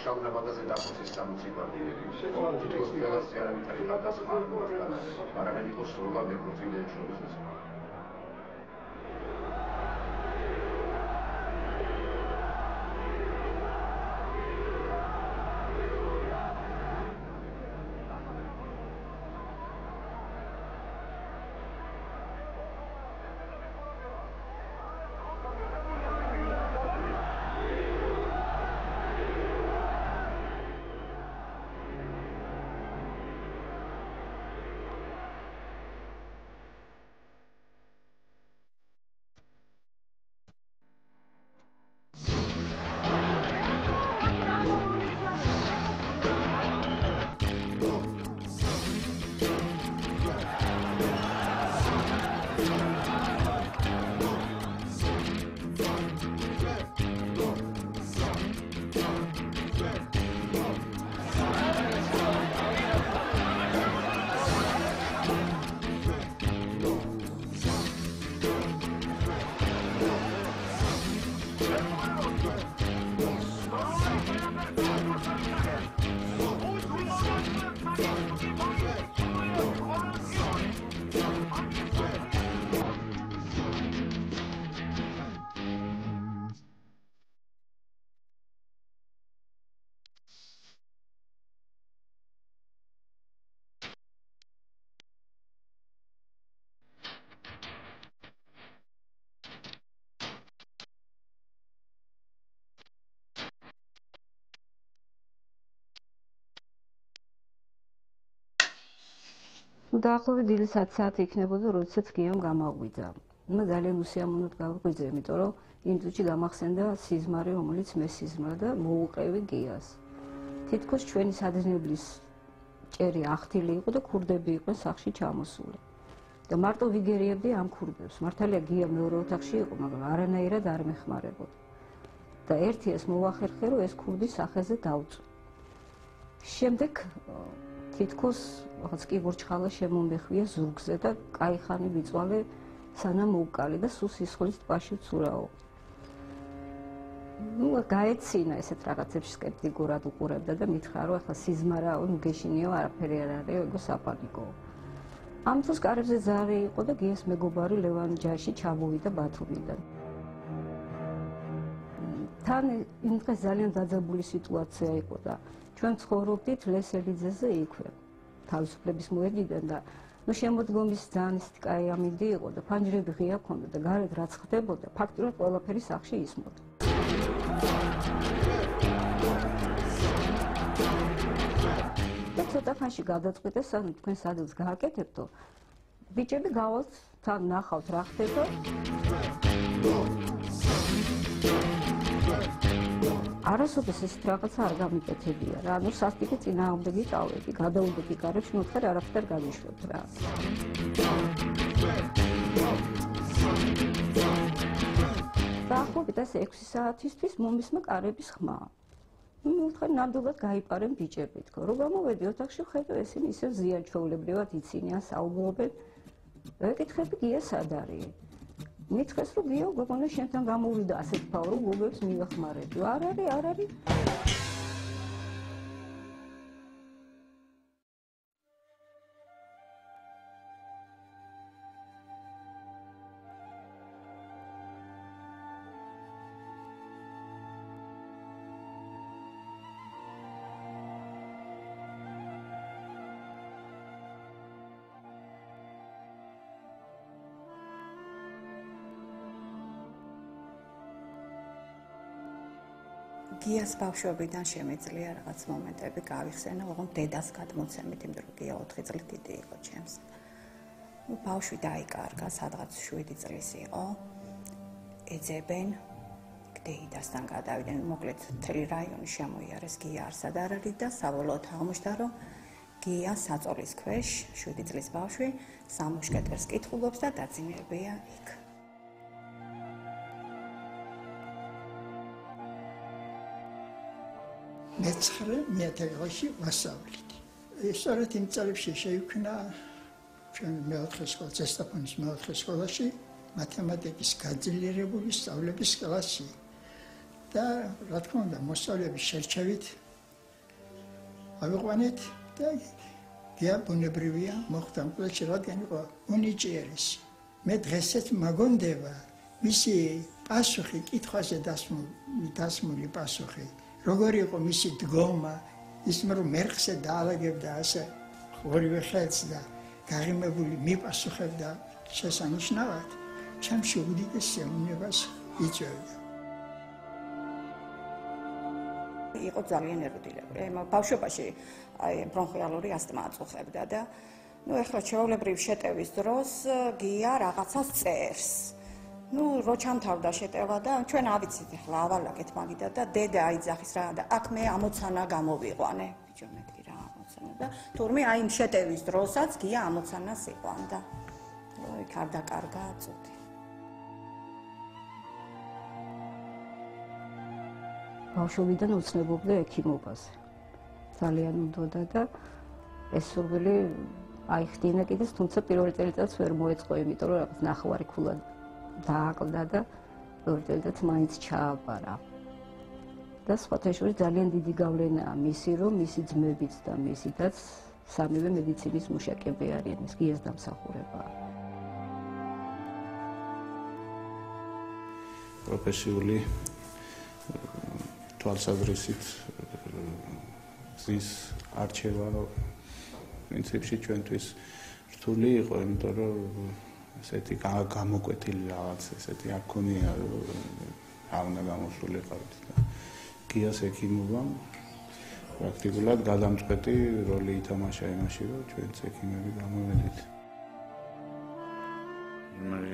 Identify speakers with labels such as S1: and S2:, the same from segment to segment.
S1: მუშაობდება და ზედაპირის დამოწიფადი თითქოს ყველა სიარავითარი გადასხმა, მაგრამ იყო სრულად ეფექტიური შორის.
S2: დაახლოებით დილის 10 საათი იქნებოდა, როდესაც გიამ გამაღვიძა. მე ძალიან უსიამოვნოდ გავღვიძე, იმიტომ რომ იმ წუთში გამახსენდა სიზმარი, რომელიც მე სიზმრა და მოუყევი გიას. თითქოს ჩვენი სადიზნებლის ჭერი ახთილი იყო და ქურდები იყვნენ სახლში ჩამოსული. და მარტო ვიგერიებდი ამ ქურდებს. მართალია გია მეორე ოთახში იყო, მაგრამ არანაირად არ მეხმარებოდა. და ერთი ეს მოვახერხე, რომ ეს ქურდი სახეზე დავწვი. შემდეგ თითქოს რაღაც კიბორჩხალა შემომეხვია ზურგზე და კაიხანი ვიწვალე სანამ მოვკალი და სულ სისხლის ტბაში ვცურავ. გაეცინა ესეთ რაღაცებში სკეპტიკურად უყურებდა და მითხრა, რომ ახლა სიზმარაო, გეშინიო, არაფერი არ არის, ეგო საფანიკო. ამ დროს კარებზე ზარი იყო და გიას მეგობარი ლევან ჯაში ჩამოვიდა ბათუმიდან. თან იმ დღეს ძალიან დაძაბული სიტუაცია იყო და ჩვენ ცხოვრობდით ლესელიძეზე იქვე. თავისუფლების მოედნიდან და შემოდგომის ძალიან ისეთი კაი ამინდი იყო და ფანჯრები ღია ქონდა და გარეთ რაც ხდებოდა, ფაქტურად ყველაფერი სახლში ისმოდა. და ცოტა ხანში გადაწყვიტეს, ანუ თქვენ სადაც გააკეთებთო, ბიჭები გავალთ, თან ნახავთ რა ხდება. არასოდეს ეს რაღაცა არ გამიკეთებია რა, ანუ სასტიკი წინააღმდეგი ტავები, გადაუდები გარებში, მოთხარ არაფერ გამიშვებთ რა. დაახლოებით ასე 6 საათისთვის მომისმა კარების ხმა. მოთხარ ნამდვილად გაიპარენ ბიჭები, თქო, რომ გამოვედი ოთახში, ხედავ ესენი ისევ ზიან ჩვეულებრივად იცინიან, საუბრობენ. ეკითხები გია სად არის? მითხრეს, რომ გიო, გოგონა შენთან გამოვიდა ასეთ ფაურო გოგებს მივახმარებდი. არ არის.
S3: გიას ბავშვობიდან შემიძლია რაღაც მომენტები გავიხსენო, ოღონდ დედას გადმოცემით, იმიტომ რომ გია 4 წლით დიდი იყო ჩემს. ბავშვი დაიკარგა, სადღაც 7 წლის იყო. ეძებენ, დეიდასთან გადავიდნენ, მოკლედ მთელი რაიონი შემოიარეს, გია არსად არ არის და საბოლოოდ აღმოჩნდა, რომ გია საწოლის ქვეშ, 7 წლის ბავშვი, სამუშკეტერს კითხულობს და დაძინებია იქ.
S4: მეცხრე დღეში ვასწავლით. სწორედ იმ წლებში შეიქმნა ჩვენ მეოთხე სკოლა, ზესტაფონის მეოთხე სკოლაში მათემატიკის გაძლიერებული სწავლების კლასი. და რა თქმა უნდა, მოსწავლეების შერჩევით ავიყვანეთ და გია ბუნებრივია მოხდა მკვლელში რადგან იყო უნიჭიერესი. მე დღესაც მაგონდება მისი პასუხი კითხვაზე დასმული პასუხი. როგორი იყო მისი დგომა, ის რომ მერხზე დაალაგებდა ასე ორივე ხელს და გაღიმებული მიპასუხებდა შესანიშნავად, ჩემში უდიდეს სიამოვნებას იწვევდა.
S3: იყო ძალიან ერუდირებული. ბავშვობაში ბრონხიალური ასთმა აწუხებდა და ეხლა ჩვეულებრივ შეტევის დროს გია რაღაცას წერს. რო ჩამთავრდა შეტევა და ჩვენ ავიცით ახლა ავალაგეთ მაგიდან და დედა აიძახის რა და აქ მე ამოცანა გამოვიყვანე. ბიჭო მეთქი რა ამოცანა და თურმე აი იმ შეტევის დროსაც გია ამოცანას იყვანდა. იქ არ დაკარგა წუთი.
S2: ბავშვობიდან უცნობობდა ექიმობაზე. ძალიან უნდოდა და ეს სურვილი აიხდინა კიდეც, თუმცა პირველი წელიწადს ვერ მოეწყო, იმიტომ რომ რაღაც ნახევარი ქულა დააკლდა და პირველი წელიწად მაინც ჩააბარა. და სხვათა შორის ძალიან დიდი გავლენაა მისი, რომ მისი ძმებიც და მისი დაც სამივე მედიცინის მუშაკები არიან, ეს გიას დამსახურებაა.
S5: პროფესიული თვალსაზრისით გზის არჩევა პრინციპში ჩვენთვის რთული იყო, იმიტომ რომ ესეთი გამოკვეთილი რაღაც ესეთი არ ქონია რა უნდა გამოსულიყავით და გიას ექიმობამ პრაქტიკულად გადამწყვეტი როლი ითამაშა იმაში, რომ ჩვენც ექიმები გამოვედით.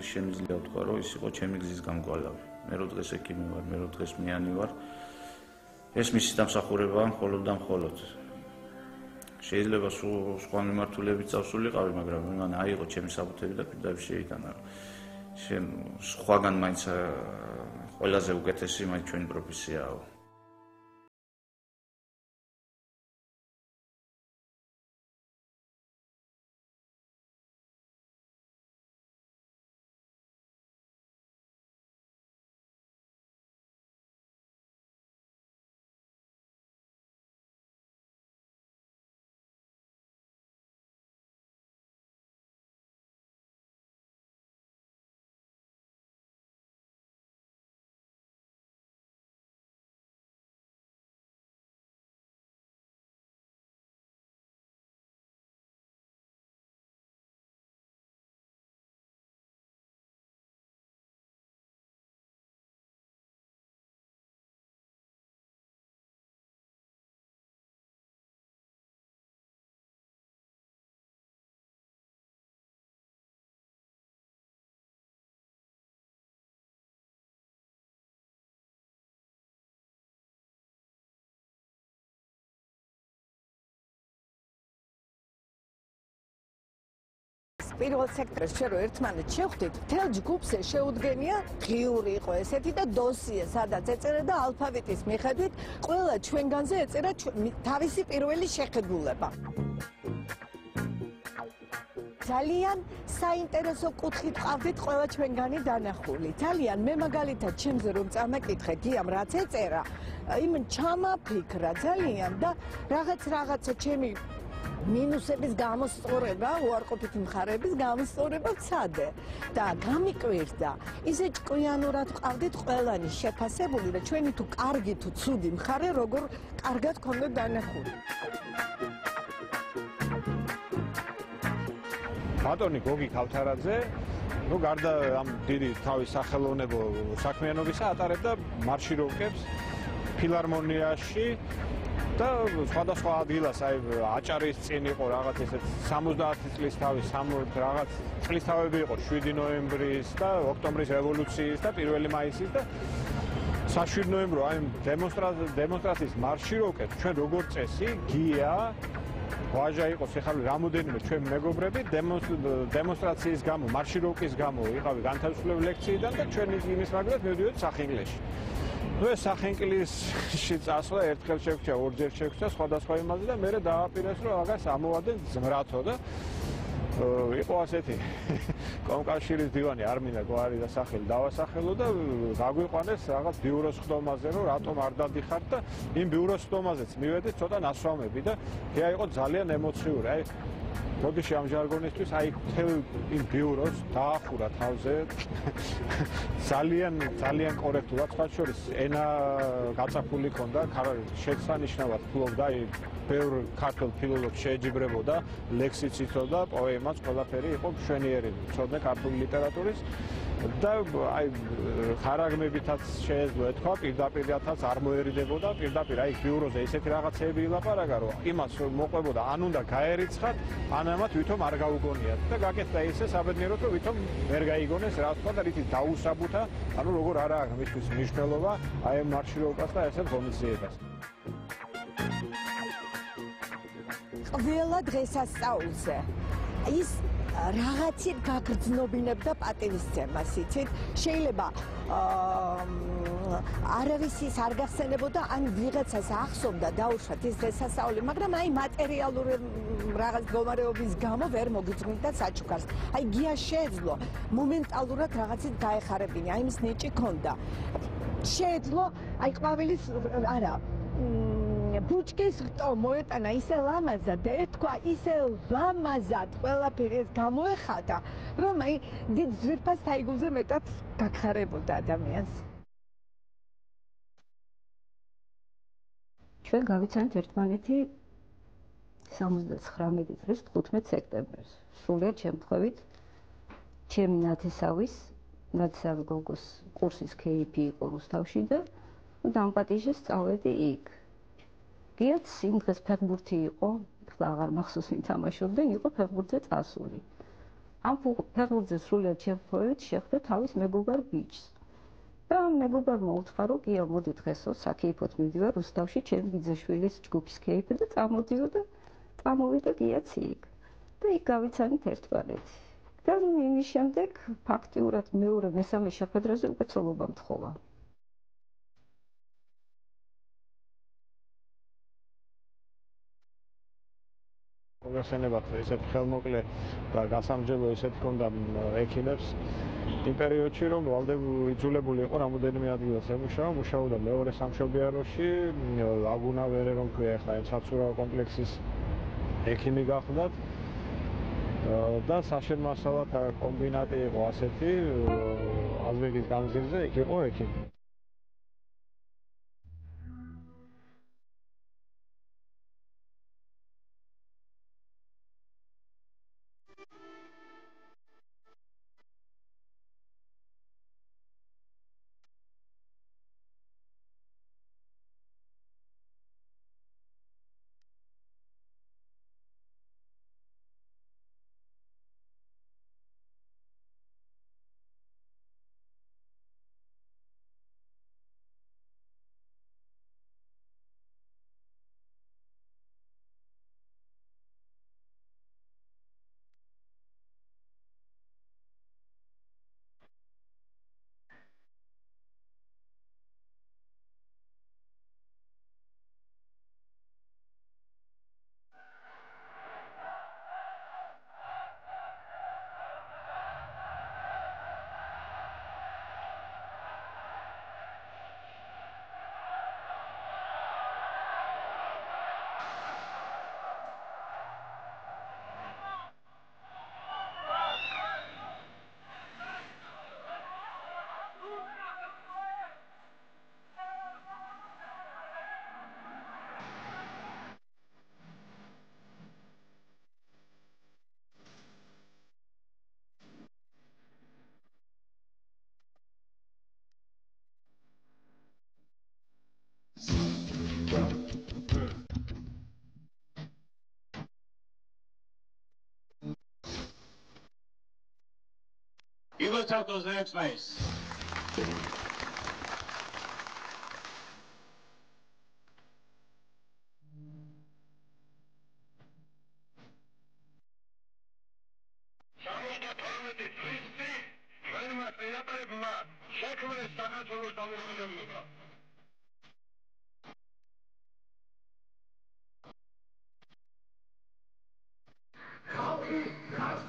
S6: შემიძლია ვთქვა, რომ ის იყო ჩემი გზის გამკვალავი. მე რო დღეს ექიმი ვარ, მე რო დღეს მიანი ვარ, ეს მისი დამსახურებაა მხოლოდ და მხოლოდ. შეიძლება სხვა მიმართულებიც წავსულიყავი, მაგრამ მან აიღო ჩემი საბუთები და პირდაპირ შეიტანა. სხვაგან მაინც ყველაზე უკეთესი მაინც ჩვენი პროფესიაა.
S7: პირველ სექტორს შე რო ერთმანეთს შევხვდით, მთელ ჯგუფზე შეუდგენია ღიური იყო ესეთი და დოსიე, სადაც ეწერა და ალფავიტის მიხედვით ყველა ჩვენგანზე ეწერა თავისი პირველი შეხედულება. ძალიან საინტერესო კუთხით ყავდით ყველა ჩვენგანი დანახული. ძალიან მე მაგალითად ჩემზე რომ წამეკითხე გიამ რაც ეწერა, იმ ჩამაფიქრა ძალიან და რაღაცა ჩემი მინუსების გამოსწორება, უარყოფითი მხარეების გამოსწორება ვცადე და გამიკვირდა. ისე ჭკვიანურად ყავდით ყველანი შეფასებული და ჩვენი თუ კარგი თუ ცუდი მხარე როგორ კარგად გქონდეთ დანახული.
S8: ბატონი გოგი ქავთარაძე, გარდა ამ დიდი თავის სახელოვნებო საქმიანობისა ატარებდა მარშიროვკებს ფილარმონიაში და სხვადასხვა ადგილას, აი აჭარის წინ იყო რაღაც ესეთ 70 წლის თავის რაღაც წლის თავები იყო 7 ნოემბრის და ოქტომბრის რევოლუციის და 1 მაისის და 7 ნოემბრო აი დემონსტრაციის მარშიროვკებს ჩვენ როგორც წესი გია ვაჟა იყო სიხარული რამოდენიმე ჩვენ მეგობრები დემონსტრაციის გამო მარშიროვკის გამო იყავი განთავისუფლებელი ლექციიდან და ჩვენ იმის მაგალითად მივდივართ სახინგლეში. ეს სახინკლისში წასვლა ერთხელ შეგვჭა, ორჯერ შეგვჭა სხვადასხვა იმაზე და მე დააპირეს რომ აგას ამოვადენ ზმრათო და იყო ასეთი კომკავშირის დივანი არ მინდა გვარი და სახელი დავასახელო და გაგვიყვანეს რაღაც ბიუროს ხდომაზე რომ რატომ არ დადიხართ და იმ ბიუროს ხდომაზეც მივედით ცოტა ნასვამები და ღია იყო ძალიან ემოციური აი მოდიში ამ ჟარგონისთვის აი თელ იმ ბიუროს დაახურა თავზე ძალიან კორექტულად სხვა შორის ენა გაწაფული ქონდა შესანიშნავად ფლობდა აი ბევრ ქართულ ფილოლოგს შეეჯიბრებოდა ლექსიც იცოდა პოემაც ყველაფერი იყო მშვენიერი ცოდნა ქართული ლიტერატურის და აი ხარაგმებითაც შეეძლო ეთქვა პირდაპირაც არ მოერიდებოდა პირდაპირ აი ბიუროზე ისეთი რაღაცეები ილაპარაკა რომ იმას მოყვებოდა ან უნდა გაერიცხათ ან ამათ ვითომ არ გაუგონიათ და გაკეთდა ისე საბედნიეროდ რომ ვითომ ვერ გაიგონეს რა თქვა და რითი დაუსაბუთა ანუ როგორ არა აქვს მისთვის მნიშვნელობა აი ამ მარშიროვკას და ესეთ ღონისძიებას
S7: ყველა დღესასწაულზე ის რაღაცით გაგრძნობინებდა პატივისცემას, იცით? შეიძლება არავის ის არ გახსენებოდა, ან ვიღაცას ახსოვდა დაუშვათ ის დღესასწაული, მაგრამ აი მატერიალური რაღაც მდგომარეობის გამო ვერ მოგიწმინდა საჩუქარს. აი გია შეეძლო მომენტალურად რაღაცით გაეხარებინა, აი ის ნიჭი ქონდა. შეეძლო აი ყვავილის არა ბუჩკის რტო მოეტანა ისე ლამაზად და ეთქვა ისე ლამაზად ყველაფერი ეს გამოეხატა რომ აი დიდ ძვირფას თაიგულზე მეტად გახარებოდა ადამიანს
S2: ჩვენ გავიცანით ერთმანეთი 79 წლის 15 სექტემბერს სრულიად შემთხვევით ჩემი ნათესავის გოგოს კურსის KP იყო რუსთავში და დამპატიჟეს სწავლედი იქ გიაც იმ დღეს ფეხბურთი იყო, ახლა აღარ მახსოვს ვინ თამაშობდნენ, იყო ფეხბურთზე წასული. ამ ფეხბურთზე სრულიად შემთხვევით შეხვდა თავის მეგობარ ბიჭს. და მეგობარმა უთხრა, რომ გია მოდი დღესო საკეიფოდ მივდივარ რუსთავში ჩემი ბიძაშვილის ჯგუფის KP და წამოდიო და წამოვიდა გიაც იქ. და იქ გავიცანით ერთმანეთი. და იმის შემდეგ ფაქტიურად მეორე მესამე შეხვედრაზე უკეთრობა მთხოვა.
S8: მოგხსენებათ ესეთ ხელმოკლე და გასამჯელო ესეთ ქონდა ექიმებს იმ პერიოდში რომ იძულებული იყო რამოდენიმე ადგილას ემუშავა, მუშაობდა მეორე სამშობიაროში, ლაგუნავერე რომ ქვია ახლა ამ საცურაო კომპლექსის ექიმი გახლდათ და საშენ-მასალათა კომბინატი იყო ასეთი აზბეგის განძილზე იქ იყო ექიმი
S9: Let's have those next nice.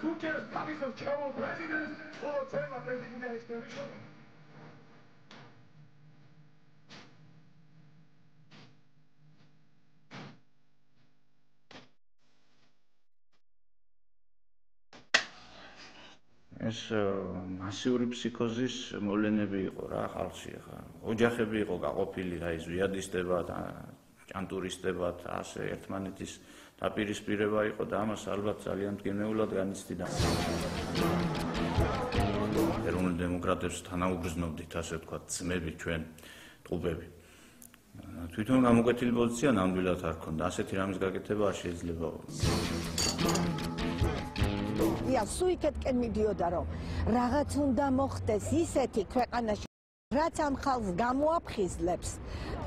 S1: Who cares? Pakistan Chamo president or Chama president.
S6: ეს მასიური ფსიქოზის მოვლენები იყო რა ხალხში ხა. ოჯახები იყო გაყოფილი რა ის ზვიადისტებად, ჭანტურისტებად, ასე ერთმანეთის დაპირისპირება იყო და ამას ალბათ ძალიან მტკივნეულად განიცდიდა. ეროვნულ დემოკრატებს თანაუგრძნობდით, ასე ვთქვათ, ძმები ჩვენ ტყუპები. თვითონ გამოკვეთილი პოზიცია ნამდვილად არ ქონდა. ასეთი რამის გაკეთება არ შეიძლება.
S7: სუიკეთკენ მიდიოდა რომ რაღაც უნდა მოხდეს ისეთი ქვეყანაში რაც ამ ხალხს გამოაფხიზლებს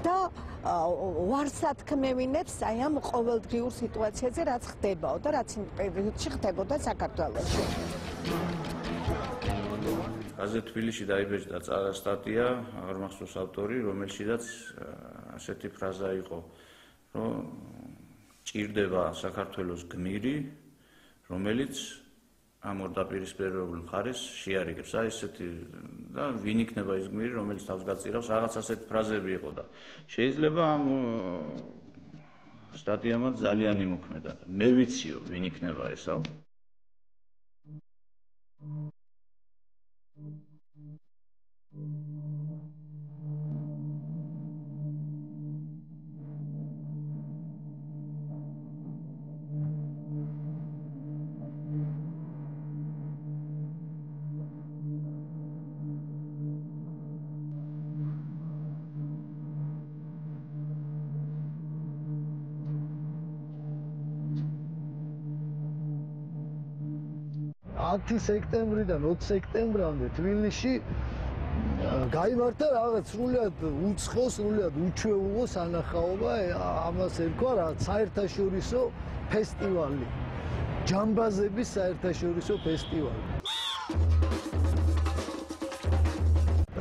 S7: და ვარსათქმევინებს აი ამ ყოველდღიურ სიტუაციაზე რაც ხდებაო და რაც იმ პერიოდში ხდებოდა საქართველოში.
S6: გაზეთ თბილისში დაიბეჭდა სტატია, აღარ მახსოვს ავტორი, რომელშიც ასეთი ფრაზა იყო, რომ ჭირდება საქართველოს გმირი, რომელიც ამ ორ დაპირისპირებულ მხარეს შეარიგებს. აი ესეთი და ვინ იქნება ის გმირი, რომელიც თავს გაწირავს, რაღაც ასეთი ფრაზები იყო და შეიძლება ამ სტატიამაც ძალიან იმოქმედა. მე ვიციო, ვინ იქნება ესა.
S9: სექტემბრიდან 20 სექტემბრამდე თბილისში გაიმართა რაღაც სრულიად უცხო, სრულიად უჩვეულო სანახაობა, ამას ერქვა რა საერთაშორისო ფესტივალი. ჯამბაზების საერთაშორისო ფესტივალი.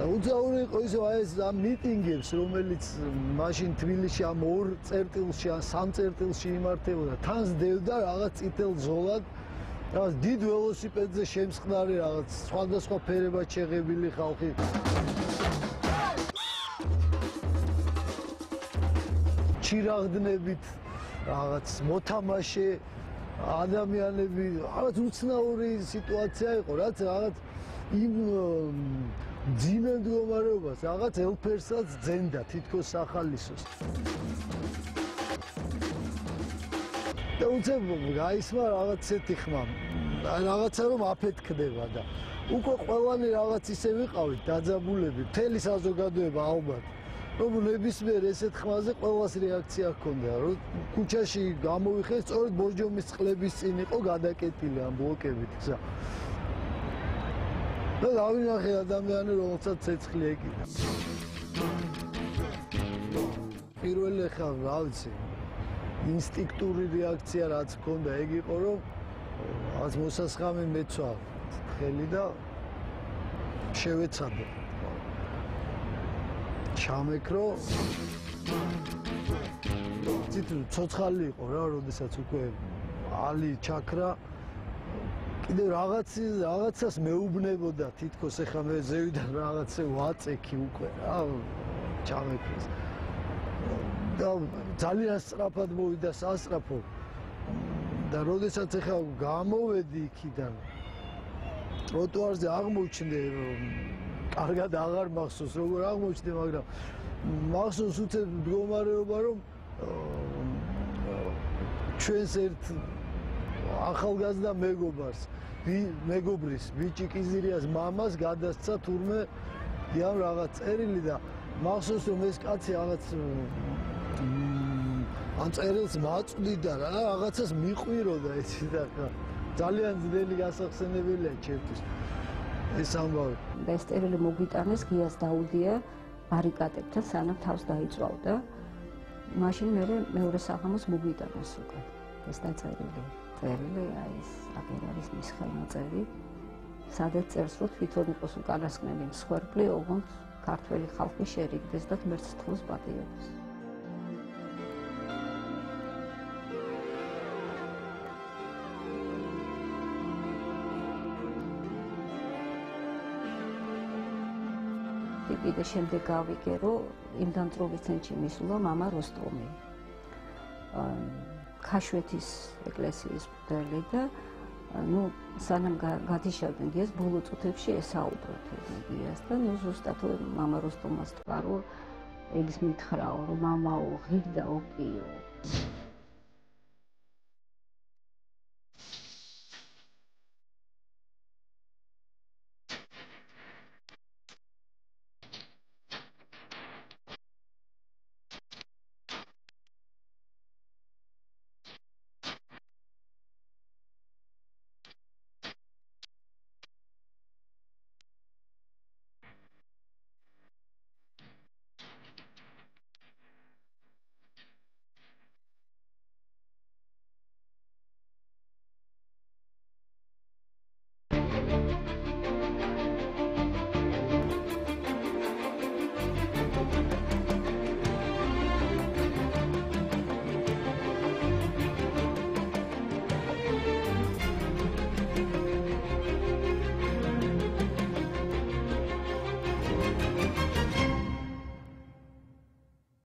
S9: უძაური იყო ის ეს მიტინგებს, რომელიც მაშინ თბილისში ამ ორ წერტილში, ან სამ წერტილში იმართებოდა, თან სდევდა რაღაც წითელ ზოლად რაღაც დიდ ველოსიპედზე შემსხნარი რაღაც სხვადასხვა ფერებად შეღებილი ხალხი. ჩირაღდნებით რაღაც მოთამაშე ადამიანები, რაღაც უცნაური სიტუაცია იყო, რაც რაღაც იმ ძიმე მდგომარეობას რაღაც ელფერსაც ძენდა თითქოს სახალისოს. და უცებ გაისმა რაღაც ესეთი ხმა. რაღაცა რომ აფეთქდება და უკვე ყველანი რაღაც ისე ვიყავით დაძაბულები, მთელი საზოგადოება ალბათ. რომ ნებისმიერ ესეთ ხმაზე ყველას რეაქცია ჰქონდა, რომ ქუჩაში გამოვიხეს, სწორედ ბორჯომის წყლების წინ იყო გადაკეტილი ამ ბლოკებით გზა. და დავინახე ადამიანი, რომელსაც ცეცხლი ეკიდა. პირველი ხა რა ვიცი ინსტინქტური რეაქცია რაც ჰქონდა, ეგ იყო რომ რაღაც მოსასხამი მეცვა ხელი და შევეცადე. ჩამეკრო. ცოცხალი იყო რა, როდესაც უკვე ალი ჩაქრა. კიდე რაღაცას მეუბნებოდა თითქოს ეხა მე ზევიდან რაღაცე ვაწექი უკვე რა ჩამეკრეს. და ძალიან სწრაფად მოვიდა სასწრაფო და როდესაც ახლა გამოვედი იქიდან ტროტუარზე აღმოჩნდე კარგად აღარ მახსოვს როგორ აღმოჩნდე მაგრამ მახსოვს უცებ მდგომარეობა რომ ჩვენს ერთ ახალგაზრდა მეგობრის ბიჭი კიზირიას მამას გადასცა თურმე დიამ რაღაც წერილი და მახსოვს რომ ეს კაცი რაღაც ან წერილს მაწვდიდა რა რაღაცას მიყვიროდა იცი და ძალიან ძნელი გასახსენებელია ჩემთვის ეს ამბავი.
S2: ეს წერილი მოგვიტანეს გიას დაუდია ბარიკადებთან სანამ თავს დაიწვავდა. მაშინ მეორე საღამოს მოგვიტანეს უკვე ეს დაწერილი. წერილი აი ეს აღარ არის მის ხელნაწერი. სადაც წერს რომ თვითონ იყოს უკანასკნელი მსხვერპლი, ოღონდ ქართველი ხალხი შერიგდეს და ღმერთს თხოვს პატიებას. კიდე შემდეგ გავიგე, რომ იმ დამწრობის ცენტრში მისულა მამა როსტომი. ქაშვეთის ეკლესიის მღვდელი და სანამ გადიშავდნენ გიას, ბოლო წუთებში ესაუბროთ გიას და ზუსტად მამა როსტომას თქვა, რომ ეგს მითხრაო, რომ მამაო, ღირდა ოკიო.